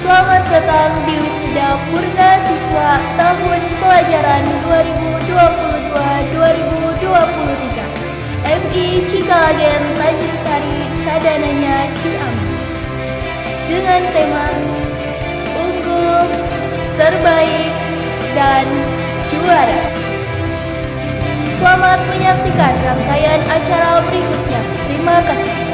Selamat datang di Wisuda Purna Siswa tahun pelajaran 2022-2023 MI Cikalagen Tanjung Sari Sadananya Ciamis dengan tema Unggul, Terbaik, dan Juara. Selamat menyaksikan rangkaian acara berikutnya. Terima kasih.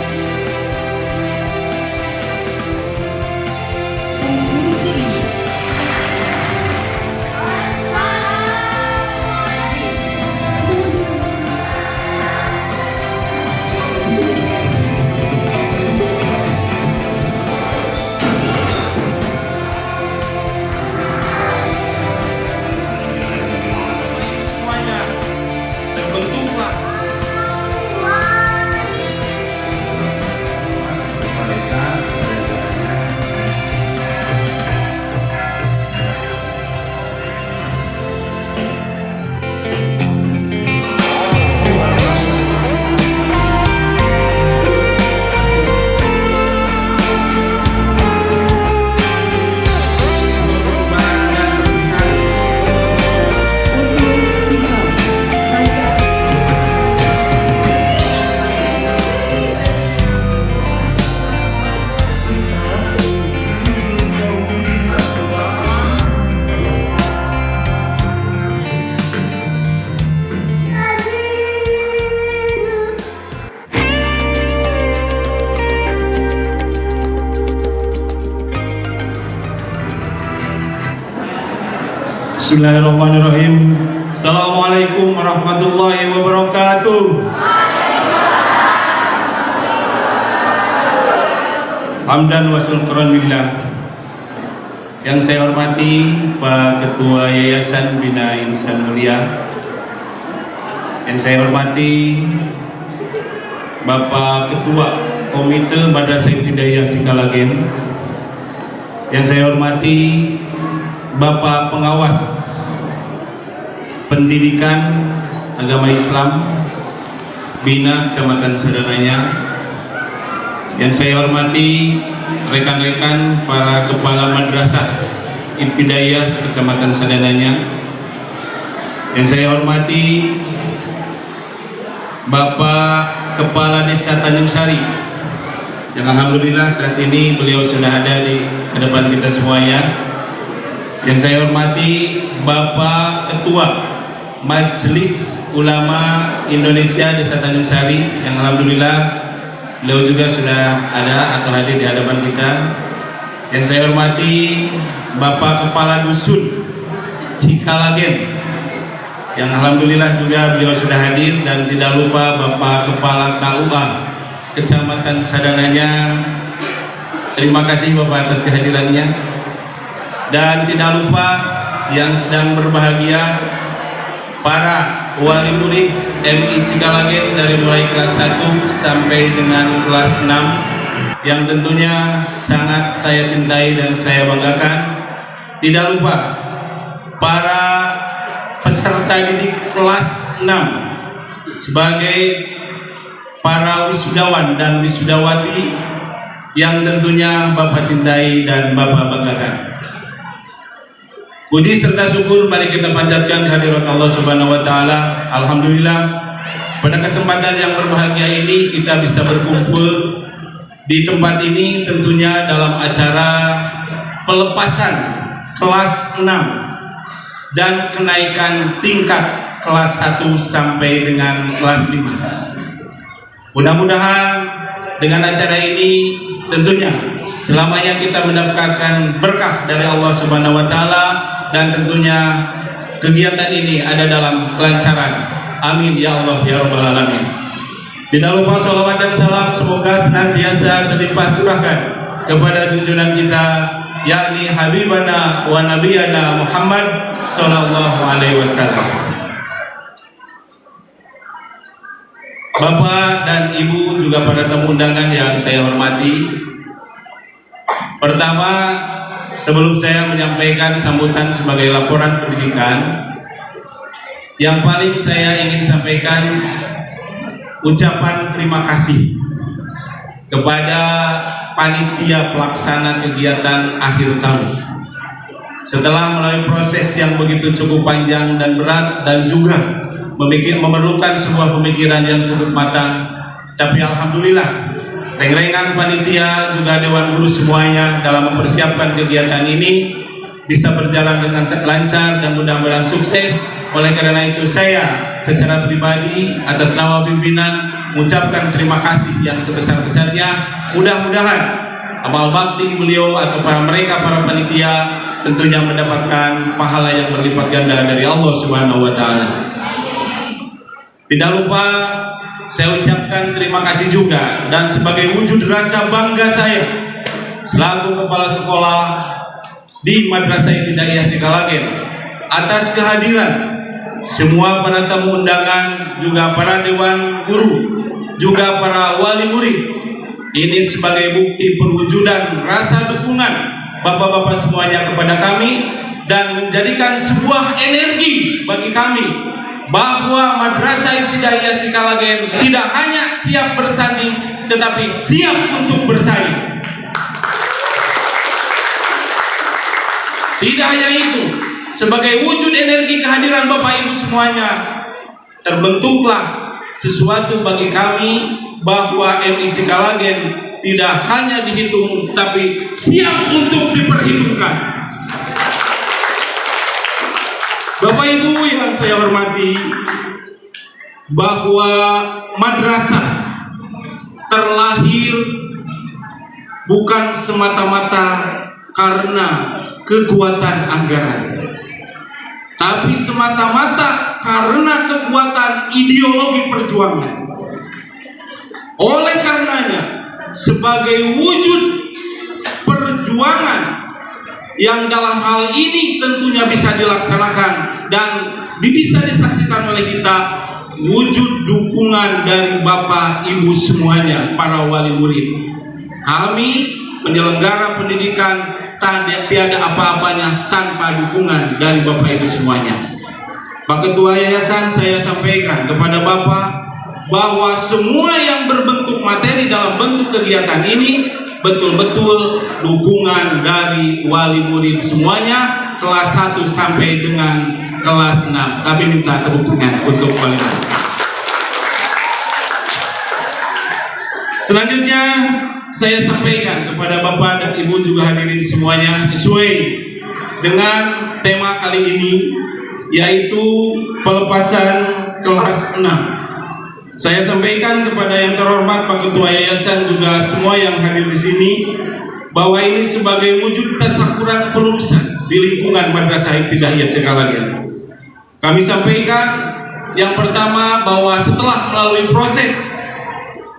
Bismillahirrahmanirrahim. Assalamualaikum warahmatullahi wabarakatuh. Hamdan wa syukran billah. Yang saya hormati Pak Ketua Yayasan Bina Insan Mulia, yang saya hormati Bapak Ketua Komite Madrasah Ibtidaiyah Cikalagen, yang saya hormati Bapak Pengawas Pendidikan Agama Islam Bina Kecamatan Sadananya, yang saya hormati rekan-rekan para kepala madrasah Ibtidaiyah Kecamatan Sadananya, yang saya hormati Bapak Kepala Desa Tanjung Sari, yang alhamdulillah saat ini beliau sudah ada di hadapan kita semuanya. Yang saya hormati Bapak Ketua Majelis Ulama Indonesia Desa Tanjung Sari, yang alhamdulillah beliau juga sudah ada atau hadir di hadapan kita. Yang saya hormati Bapak Kepala Dusun Cikalagen, yang alhamdulillah juga beliau sudah hadir. Dan tidak lupa Bapak Kepala KUA Kecamatan Sadananya, terima kasih Bapak atas kehadirannya. Dan tidak lupa yang sedang berbahagia para wali murid MI Cikalagen dari mulai kelas 1 sampai dengan kelas 6, yang tentunya sangat saya cintai dan saya banggakan. Tidak lupa para peserta didik kelas 6 sebagai para wisudawan dan wisudawati yang tentunya Bapak cintai dan Bapak banggakan. Puji serta syukur mari kita panjatkan kehadirat Allah Subhanahu wa taala. Alhamdulillah pada kesempatan yang berbahagia ini kita bisa berkumpul di tempat ini, tentunya dalam acara pelepasan kelas 6 dan kenaikan tingkat kelas 1 sampai dengan kelas 5. Mudah-mudahan dengan acara ini tentunya selamanya kita mendapatkan berkah dari Allah Subhanahu wa taala, dan tentunya kegiatan ini ada dalam kelancaran. Amin ya Allah ya rabbal alamin. Tidak lupa sholawat dan salam semoga senantiasa terlimpah curahkan kepada junjungan kita, yakni Habibana wa Nabiyana Muhammad sallallahu alaihi wasallam. Bapak dan Ibu juga pada tamu undangan yang saya hormati. Pertama, sebelum saya menyampaikan sambutan sebagai laporan pendidikan, yang paling saya ingin sampaikan ucapan terima kasih kepada panitia pelaksana kegiatan akhir tahun. Setelah melalui proses yang begitu cukup panjang dan berat dan juga memerlukan sebuah pemikiran yang cukup matang, tapi alhamdulillah reng-rengan panitia juga dewan guru semuanya dalam mempersiapkan kegiatan ini bisa berjalan dengan lancar dan mudah-mudahan sukses. Oleh karena itu saya secara pribadi atas nama pimpinan mengucapkan terima kasih yang sebesar-besarnya. Mudah-mudahan amal bakti beliau atau para panitia tentunya mendapatkan pahala yang berlipat ganda dari Allah Subhanahu wa taala. Tidak lupa saya ucapkan terima kasih juga dan sebagai wujud rasa bangga saya selaku kepala sekolah di Madrasah Ibtidaiyah Cikalagen atas kehadiran semua para tamu undangan, juga para dewan guru, juga para wali murid. Ini sebagai bukti perwujudan rasa dukungan bapak-bapak semuanya kepada kami dan menjadikan sebuah energi bagi kami bahwa Madrasah Ibtidaiyah Cikalagen tidak hanya siap bersanding tetapi siap untuk bersaing. Tidak hanya itu, sebagai wujud energi kehadiran Bapak Ibu semuanya, terbentuklah sesuatu bagi kami bahwa MI Cikalagen tidak hanya dihitung tapi siap untuk diperhitungkan. Bapak Ibu yang saya hormati, bahwa madrasah terlahir bukan semata-mata karena kekuatan anggaran, tapi semata-mata karena kekuatan ideologi perjuangan. Oleh karenanya, sebagai wujud perjuangan yang dalam hal ini tentunya bisa dilaksanakan dan bisa disaksikan oleh kita, wujud dukungan dari Bapak Ibu semuanya, para wali murid. Kami penyelenggara pendidikan tiada apa-apanya tanpa dukungan dari Bapak Ibu semuanya. Pak Ketua Yayasan, saya sampaikan kepada Bapak bahwa semua yang berbentuk materi dalam bentuk kegiatan ini betul-betul dukungan dari wali murid semuanya, kelas 1 sampai dengan kelas 6. Kami minta tepuk tangan untuk wali murid. Selanjutnya saya sampaikan kepada Bapak dan Ibu juga hadirin semuanya sesuai dengan tema kali ini, yaitu pelepasan kelas 6. Saya sampaikan kepada yang terhormat Pak Ketua Yayasan juga semua yang hadir di sini bahwa ini sebagai wujud tasakuran pelulusan di lingkungan Madrasah Ibtidaiyah Cikalagen. Kami sampaikan yang pertama bahwa setelah melalui proses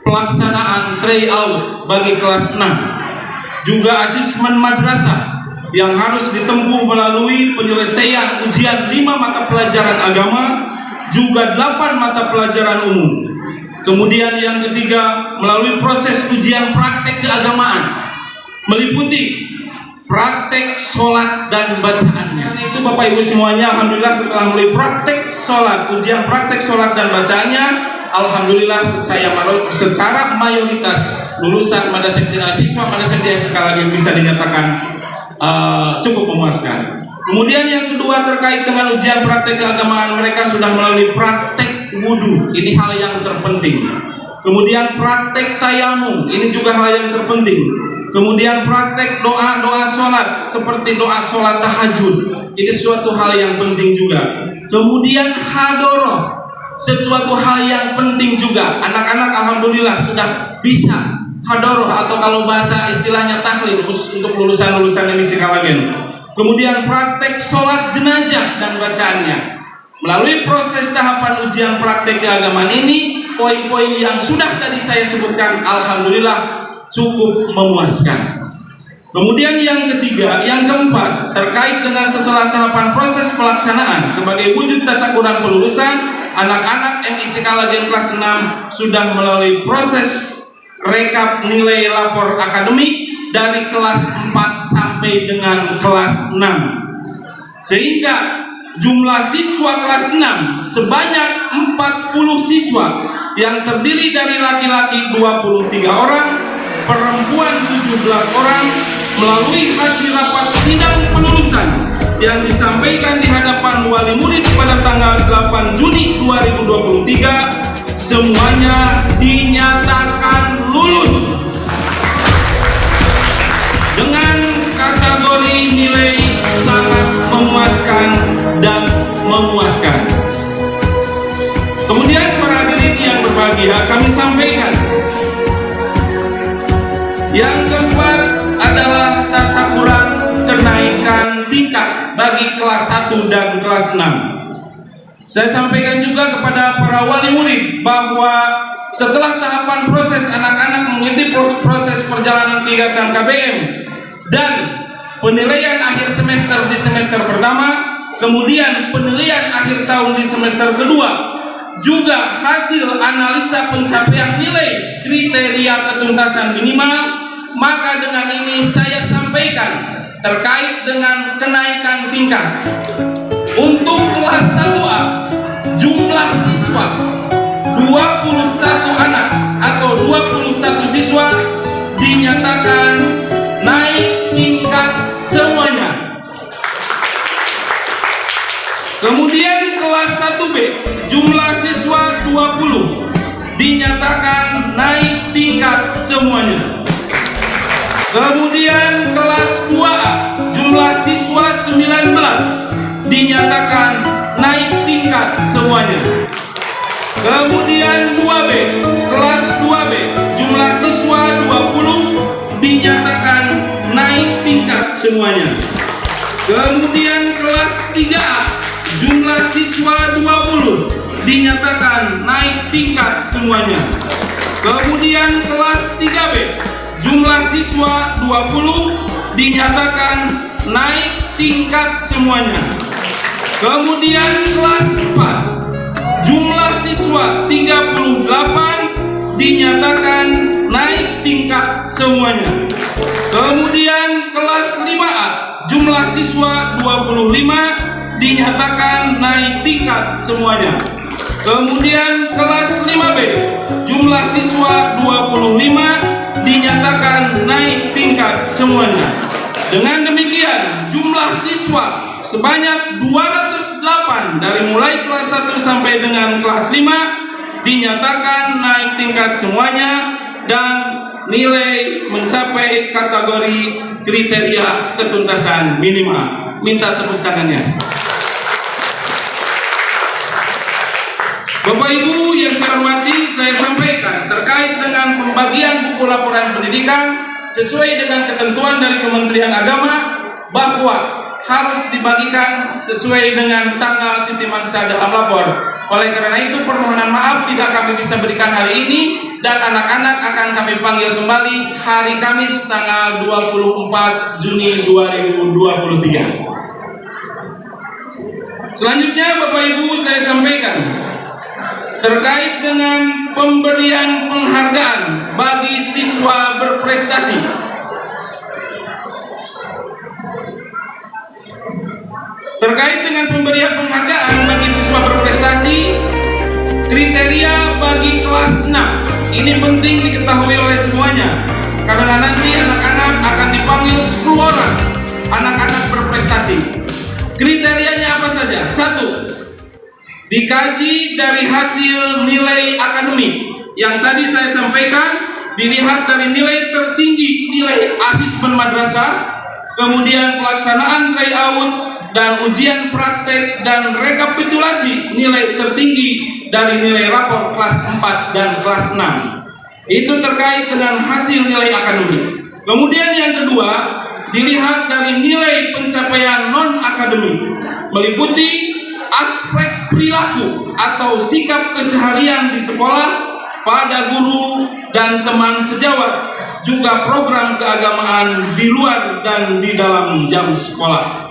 pelaksanaan tryout bagi kelas 6, juga asesmen madrasah yang harus ditempuh melalui penyelesaian ujian 5 mata pelajaran agama, juga 8 mata pelajaran umum. Kemudian yang ketiga, melalui proses ujian praktek keagamaan, meliputi praktek sholat dan bacaannya. Itu Bapak Ibu semuanya, alhamdulillah setelah melalui praktek sholat, ujian praktek sholat dan bacaannya, alhamdulillah secara mayoritas lulusan siswa Madrasah Ibtidaiyah Cikalagen bisa dinyatakan cukup memuaskan. Kemudian yang kedua terkait dengan ujian praktek keagamaan, mereka sudah melalui praktek wudhu, ini hal yang terpenting. Kemudian praktek tayamum, ini juga hal yang terpenting. Kemudian praktek doa-doa sholat seperti doa sholat tahajud, ini suatu hal yang penting juga. Kemudian hadoroh, sesuatu hal yang penting juga. Anak-anak alhamdulillah sudah bisa hadoroh atau kalau bahasa istilahnya tahlil khusus untuk lulusan-lulusan MI Cikalagen. Kemudian praktek sholat jenazah dan bacaannya. Melalui proses tahapan ujian praktek keagamaan ini, poin-poin yang sudah tadi saya sebutkan alhamdulillah cukup memuaskan. Kemudian yang ketiga, yang keempat, terkait dengan setelah tahapan proses pelaksanaan sebagai wujud tasakuran pelulusan, anak-anak MI Cikalagen kelas 6 sudah melalui proses rekap nilai lapor akademik dari kelas 4 sampai dengan kelas 6, sehingga jumlah siswa kelas 6 sebanyak 40 siswa yang terdiri dari laki-laki 23 orang, perempuan 17 orang melalui hasil rapat sidang pelulusan yang disampaikan di hadapan wali murid pada tanggal 8 Juni 2023, semuanya dinyatakan lulus dengan kategori nilai sangat memuaskan dan memuaskan. Kemudian para hadirin yang berbahagia, kami sampaikan yang keempat adalah tasakuran kenaikan tingkat bagi kelas 1 dan kelas 6. Saya sampaikan juga kepada para wali murid bahwa setelah tahapan proses anak-anak mengikuti proses perjalanan kegiatan KBM dan penilaian akhir semester di semester pertama, kemudian penilaian akhir tahun di semester kedua, juga hasil analisa pencapaian nilai kriteria ketuntasan minimal, maka dengan ini saya sampaikan terkait dengan kenaikan tingkat. Untuk kelas 1A, jumlah siswa 21 anak atau 21 siswa dinyatakan naik tingkat semuanya. Kemudian kelas 1B, jumlah siswa 20 dinyatakan naik tingkat semuanya. Kemudian kelas 2A, jumlah siswa 19 dinyatakan naik tingkat semuanya. Kemudian 2B, kelas 2B, jumlah siswa 20 dinyatakan naik tingkat semuanya. Kemudian kelas 3A, jumlah siswa 20 dinyatakan naik tingkat semuanya. Kemudian kelas 3B, jumlah siswa 20 dinyatakan naik tingkat semuanya. Kemudian kelas 4, jumlah siswa 38 dinyatakan naik tingkat semuanya. Kemudian kelas 5A, jumlah siswa 25 dinyatakan naik tingkat semuanya. Kemudian kelas 5B, jumlah siswa 25 dinyatakan naik tingkat semuanya. Dengan demikian, jumlah siswa sebanyak 208 dari mulai kelas 1 sampai dengan kelas 5 dinyatakan naik tingkat semuanya dan nilai mencapai kategori kriteria ketuntasan minimal. Minta tepuk tangannya. Bapak Ibu yang saya hormati, saya sampaikan terkait dengan pembagian buku laporan pendidikan sesuai dengan ketentuan dari Kementerian Agama bahwa harus dibagikan sesuai dengan tanggal titik mangsa dalam lapor. Oleh karena itu permohonan maaf tidak kami bisa berikan hari ini dan anak-anak akan kami panggil kembali hari Kamis tanggal 24 Juni 2023. Selanjutnya Bapak Ibu saya sampaikan terkait dengan pemberian penghargaan bagi siswa berprestasi. Terkait dengan pemberian penghargaan bagi siswa berprestasi, kriteria bagi kelas 6 ini penting diketahui oleh semuanya, karena nanti anak-anak akan dipanggil 10 orang anak-anak berprestasi. Kriterianya apa saja? 1. Dikaji dari hasil nilai akademik yang tadi saya sampaikan, dilihat dari nilai tertinggi nilai asesmen madrasah, kemudian pelaksanaan tryout dan ujian praktek dan rekapitulasi nilai tertinggi dari nilai rapor kelas 4 dan kelas 6. Itu terkait dengan hasil nilai akademik. Kemudian yang kedua, dilihat dari nilai pencapaian non akademik, meliputi aspek perilaku atau sikap keseharian di sekolah pada guru dan teman sejawat, juga program keagamaan di luar dan di dalam jam sekolah.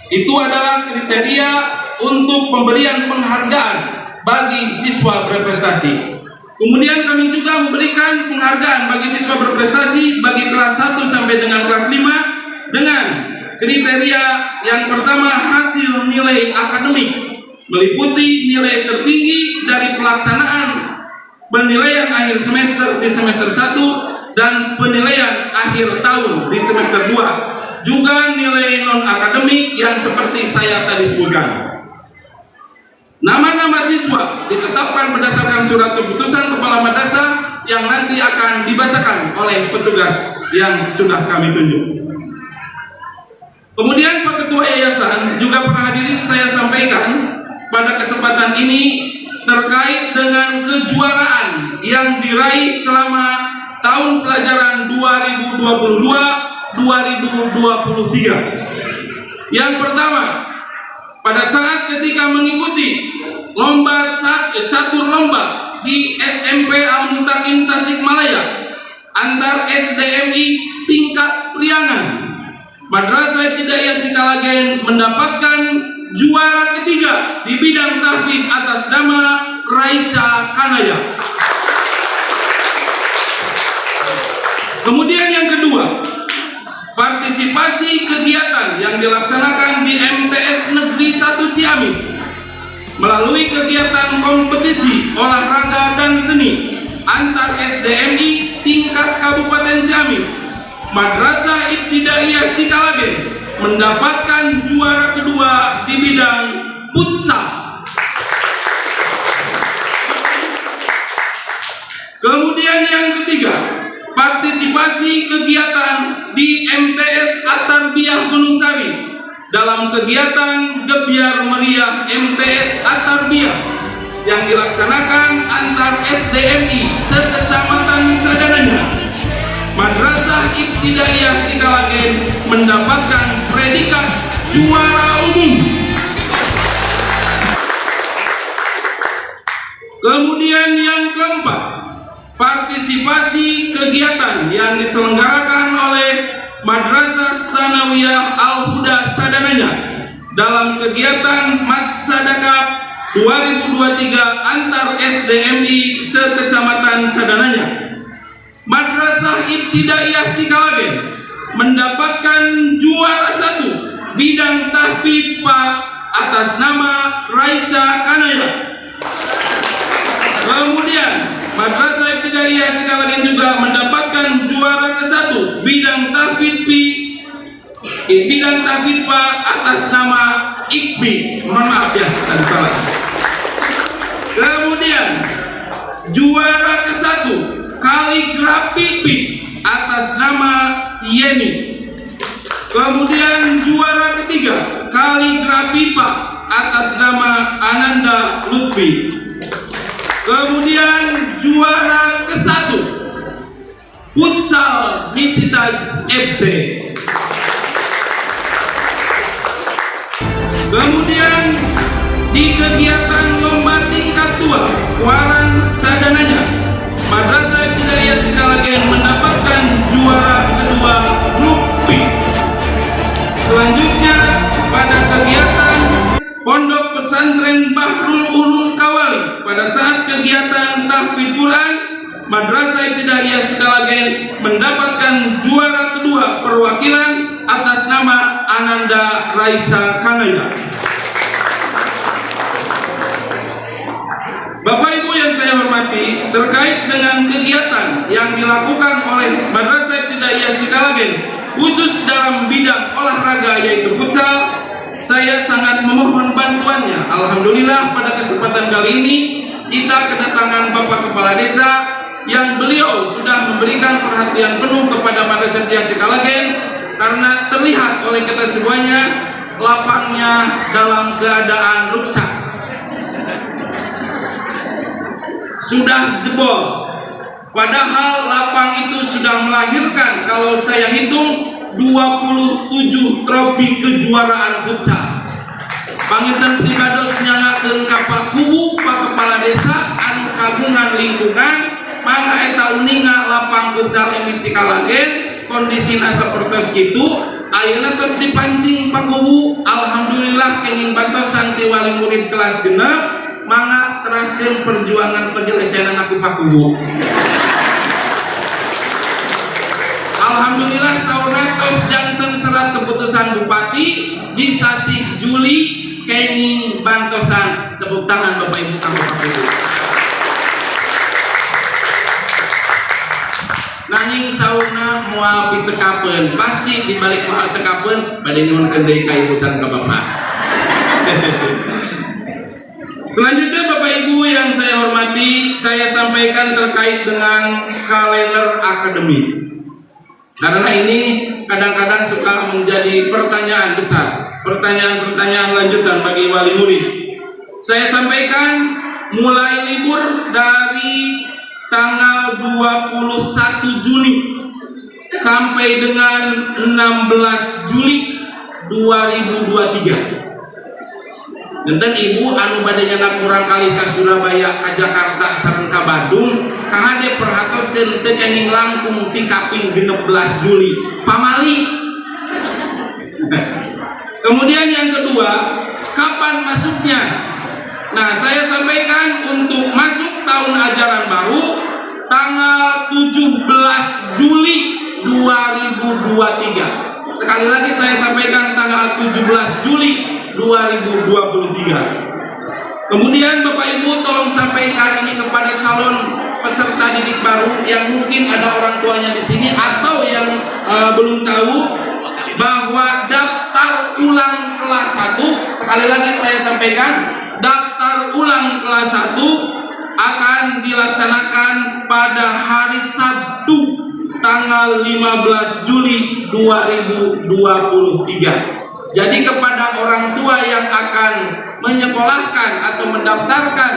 Itu adalah kriteria untuk pemberian penghargaan bagi siswa berprestasi. Kemudian kami juga memberikan penghargaan bagi siswa berprestasi bagi kelas 1 sampai dengan kelas 5 dengan kriteria yang pertama hasil nilai akademik, meliputi nilai tertinggi dari pelaksanaan penilaian akhir semester di semester 1 dan penilaian akhir tahun di semester 2, juga nilai non-akademik yang seperti saya tadi sebutkan. Nama-nama siswa ditetapkan berdasarkan surat keputusan kepala madrasah yang nanti akan dibacakan oleh petugas yang sudah kami tunjuk. Kemudian Pak Ketua Yayasan juga para hadirin saya sampaikan pada kesempatan ini terkait dengan kejuaraan yang diraih selama tahun pelajaran 2022-2023. Yang pertama, pada saat ketika mengikuti lomba catur lomba di SMP Al-Mutakin Tasikmalaya antar SDMI tingkat Priangan, Madrasah Ibtidaiyah Cikalagen mendapatkan juara ketiga di bidang tahfidz atas nama Raisa Kanaya. Kemudian yang kedua, partisipasi kegiatan yang dilaksanakan di MTS Negeri 1 Ciamis melalui kegiatan kompetisi olahraga dan seni antar SDMI tingkat Kabupaten Ciamis, Madrasah Ibtidaiyah Cikalagen mendapatkan juara kedua di bidang futsal. Kemudian yang ketiga, partisipasi kegiatan di MTS At-Tarbiyah Gunung Sari dalam kegiatan Gebiar Meriah MTS At-Tarbiyah yang dilaksanakan antar SDMI sekecamatan Sadananya. Madrasah Ibtidaiyah Cikalagen mendapatkan predikat juara umum. Kemudian yang keempat, partisipasi kegiatan yang diselenggarakan oleh Madrasah Sanawiyah Al-Huda Sadananya dalam kegiatan Matsadakap 2023 antar SDMI sekecamatan Sadananya. Madrasah Ibtidaiyah Cikalagen mendapatkan juara 1 bidang tahfidz atas nama Raisa Kanaya. Kemudian Madrasah Ibtidaiyah Cikalagen juga mendapatkan juara ke-1 bidang tahfidz atas nama Iqbi. Mohon maaf ya, tadi salah. Kemudian juara ke-1 kaligrafi atas nama Yeni. Kemudian juara ketiga kaligrafi atas nama Ananda Lutfi. Kemudian juara ke-1 futsal Micitas FC. Kemudian di kegiatan lomba tingkat 2 Waran Sadananya, Madrasah Ibtidaiyah Cikalagen mendapatkan juara kedua grup B. Selanjutnya pada kegiatan Pondok Pesantren Bahrul Ulum Kawali, pada saat kegiatan tahfidz Quran, Madrasah Ibtidaiyah Cikalagen mendapatkan juara kedua perwakilan atas nama Ananda Raisa Kanaya. Bapak Ibu yang saya hormati, terkait dengan kegiatan yang dilakukan oleh Madrasah Ibtidaiyah Cikalagen khusus dalam bidang olahraga yaitu futsal, saya sangat memohon bantuannya. Alhamdulillah pada kesempatan kali ini kita kedatangan Bapak Kepala Desa yang beliau sudah memberikan perhatian penuh kepada Madrasah Ibtidaiyah Cikalagen karena terlihat oleh kita semuanya lapangnya dalam keadaan rusak, sudah jebol. Padahal lapang itu sudah melahirkan, kalau saya hitung, 27 trofi kejuaraan futsal. Panginten pribados nyalakeun ka Pak Kubu, Pak Kepala Desa anu kagungan lingkungan, mangga eta uninga lapang futsal MI Cikalagen kondisina sapertos kitu. Ayeuna tos dipancing Pak Kubu, alhamdulillah kenging bantosan ti wali murid kelas genep. Mangga teraskeun perjuangan penyelesaian aku Pak Kubu. Alhamdulillah sauna tos janten serat keputusan Bupati di sasi Juli kenging bantosan. Tepuk tangan Bapak Ibu kanggo Pak Kubu. nanging sauna moal dicekapeun, pasti dibalik moal cekapeun bade nyuhunkeun deui ka ibu sareng ka bapak. Selanjutnya Bapak Ibu yang saya hormati, saya sampaikan terkait dengan kalender akademik. Karena ini kadang-kadang suka menjadi pertanyaan besar, pertanyaan-pertanyaan lanjutan bagi wali murid. Saya sampaikan mulai libur dari tanggal 21 Juni sampai dengan 16 Juli 2023. Genten ibu anu bade nyana kurang kali ka Surabaya, ka Jakarta, sareng ka Bandung, kahade perhatoskeun teu kenging langkung ti kaping 16 Juli pamali. Kemudian yang kedua, kapan masuknya? Nah, saya sampaikan untuk masuk tahun ajaran baru tanggal 17 Juli 2023. Sekali lagi saya sampaikan tanggal 17 Juli 2023. Kemudian Bapak Ibu tolong sampaikan ini kepada calon peserta didik baru yang mungkin ada orang tuanya di sini atau yang belum tahu bahwa daftar ulang kelas 1, sekali lagi saya sampaikan, daftar ulang kelas 1 akan dilaksanakan pada hari Sabtu tanggal 15 Juli 2023. Jadi kepada orang tua yang akan menyekolahkan atau mendaftarkan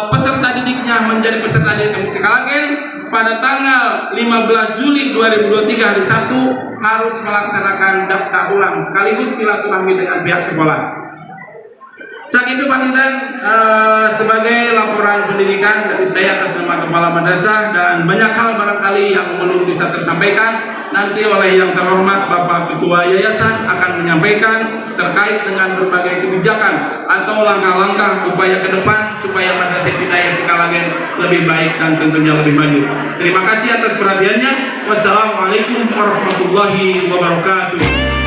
peserta didiknya menjadi peserta didik Cikalagen pada tanggal 15 Juli 2023 hari Sabtu harus melaksanakan daftar ulang sekaligus silaturahmi dengan pihak sekolah. Saat itu Pak Intan sebagai laporan pendidikan dari saya atas nama Kepala Madrasah, dan banyak hal barangkali yang belum bisa tersampaikan nanti oleh yang terhormat Bapak Ketua Yayasan akan menyampaikan terkait dengan berbagai kebijakan atau langkah-langkah upaya ke depan supaya Madrasah Ibtidaiyah Cikalagen lebih baik dan tentunya lebih maju. Terima kasih atas perhatiannya. Wassalamualaikum warahmatullahi wabarakatuh.